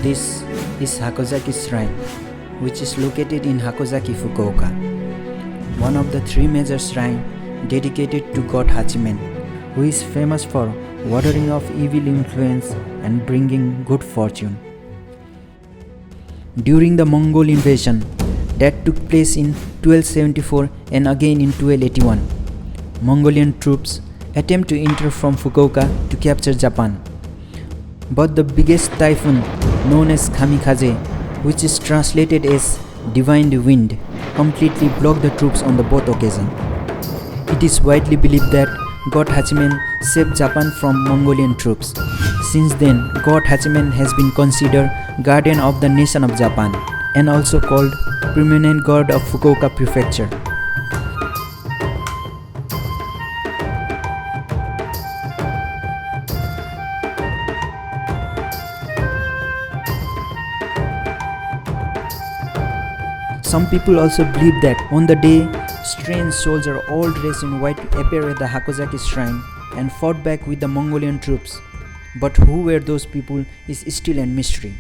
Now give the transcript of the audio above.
This is Hakozaki Shrine, which is located in Hakozaki, Fukuoka. One of the three major shrines dedicated to God Hachimen, who is famous for warding off evil influence and bringing good fortune. During the Mongol invasion that took place in 1274 and again in 1281, Mongolian troops attempt to enter from Fukuoka to capture Japan. But the biggest typhoon, known as kamikaze, which is translated as divine wind, completely blocked the troops on the both occasions. It is widely believed that God Hachimen saved Japan from Mongolian troops. Since then, God Hachimen has been considered guardian of the nation of Japan and also called permanent god of Fukuoka Prefecture. Some people also believe that on the day, strange soldiers all dressed in white appeared at the Hakozaki shrine and fought back with the Mongolian troops. But who were those people is still a mystery.